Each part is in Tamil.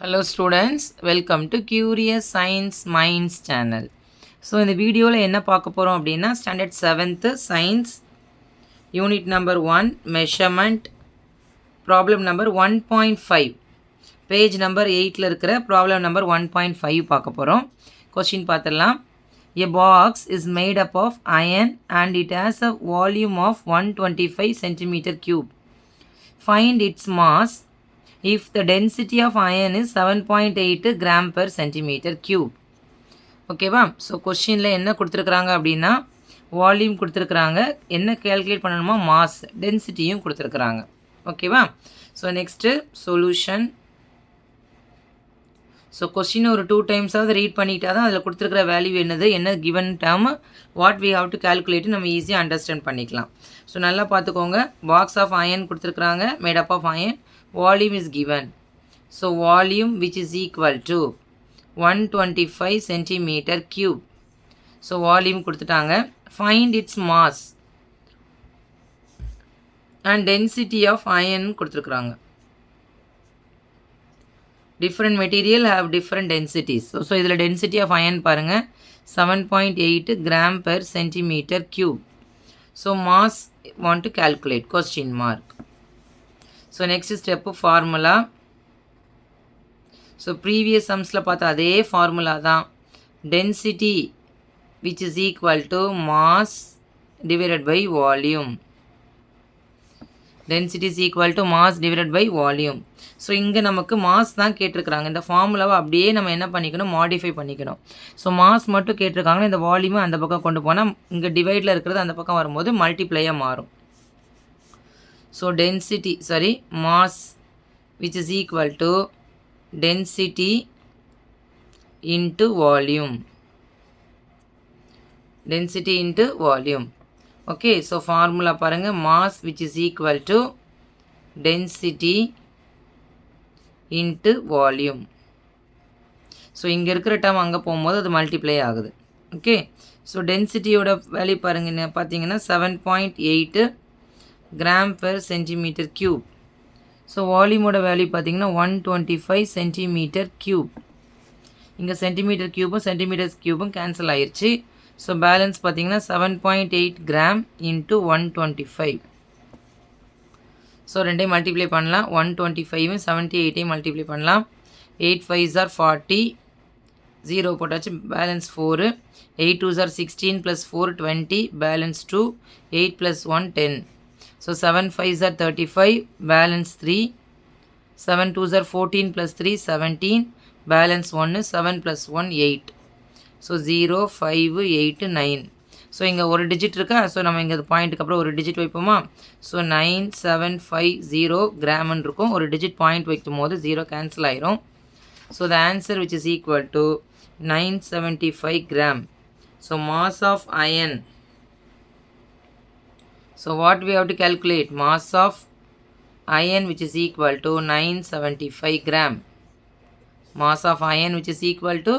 Hello students, welcome to Curious Science Minds channel. So இந்த வீடியோவில் என்ன பார்க்க போகிறோம் அப்படின்னா standard 7th science unit number 1 measurement problem number 1.5 page number 8ல் இருக்கிற ப்ராப்ளம் நம்பர் 1.5 பார்க்க போகிறோம். கொஸ்டின் பார்த்துடலாம். A box is made up of iron and it has a volume of 125 centimeter cube. Find its mass if the density of iron is 7.8 gram per centimeter cube. ஓகேவா? ஸோ கொஸ்டினில் என்ன கொடுத்துருக்குறாங்க அப்படின்னா வால்யூம் கொடுத்துருக்குறாங்க, என்ன கேல்குலேட் பண்ணணுமா மாஸ் டென்சிட்டியும் கொடுத்துருக்குறாங்க. ஓகேவா? So next solution. So question ஒரு 2 டைம்ஸாவது ரீட் பண்ணிக்கிட்டா தான் அதில் கொடுத்துருக்குற வேல்யூ என்னது, என்ன given term, what we have to calculate நம்ம ஈஸியாக அண்டர்ஸ்டாண்ட் பண்ணிக்கலாம். ஸோ நல்லா பார்த்துக்கோங்க. பாக்ஸ் ஆஃப் அயன் கொடுத்துருக்குறாங்க, made up of iron. Volume is given. So volume which is equal to 125 centimeter cube. So volume கொடுத்துட்டாங்க. Find its mass and density of iron கொடுத்துருக்குறாங்க. Different material have different densities. So இதில் density of iron பாருங்க 7.8 gram per centimeter cube. So mass want to calculate, question mark. So next step formula. So previous சம்ஸில் பார்த்தா அதே ஃபார்முலா தான். Density which is equal to mass divided by volume. Density is equal to mass divided by volume. So இங்கே நமக்கு மாஸ் தான் கேட்டிருக்கிறாங்க. இந்த ஃபார்முலாவை அப்படியே நம்ம என்ன பண்ணிக்கணும், மாடிஃபை பண்ணிக்கணும். ஸோ மாஸ் மட்டும் கேட்டிருக்காங்கன்னா இந்த வால்யூமை அந்த பக்கம் கொண்டு போனால் இங்கே டிவைடில் இருக்கிறது அந்த பக்கம் வரும்போது மல்டிப்ளையாக மாறும். So density, mass which is equal to density into volume. Density into volume. Okay, so formula பாருங்க, mass which is equal to density into volume. So இங்கே இருக்கிற டேர்ம் அங்கே போகும்போது அது மல்டிப்ளை ஆகுது. ஓகே, ஸோ டென்சிட்டியோட வேல்யூ பாருங்க பார்த்தீங்கன்னா 7.8 gram per centimetre cube. So வால்யூமோட வேல்யூ பார்த்தீங்கன்னா 125 சென்டிமீட்டர் க்யூப். இங்கே சென்டிமீட்டர் க்யூபும் கேன்சல் ஆயிடுச்சு. ஸோ பேலன்ஸ் பார்த்தீங்கன்னா 7.8 கிராம் இன்ட்டு 125. ஸோ ரெண்டையும் மல்டிப்ளை பண்ணலாம். 125 78 மல்டிப்ளை பண்ணலாம். 8 5s are 40, 0 போட்டாச்சு, balance 4. 8 2s are 16 + 4 20, balance 2. 8 + 1 10. So 7 5s are 35, balance 3. 7 2s are 14 + 3 17, balance 1. 7 + 1 8. So 0 5 8 9. So இங்கே ஒரு டிஜிட் இருக்கா, ஸோ நம்ம இங்கே பாயிண்ட்டுக்கு அப்புறம் ஒரு டிஜிட் வைப்போமா. ஸோ 9750 கிராம்னு இருக்கும். ஒரு டிஜிட் பாயிண்ட் வைக்கும் போது 0 கேன்சல் ஆயிரும். So the answer which is equal to 975 gram. So mass of iron. So what we have to calculate, mass of iron which is equal to 975 gram. Mass of iron which is equal to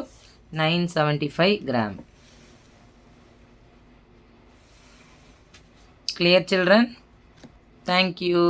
975 gram. Clear children? Thank you.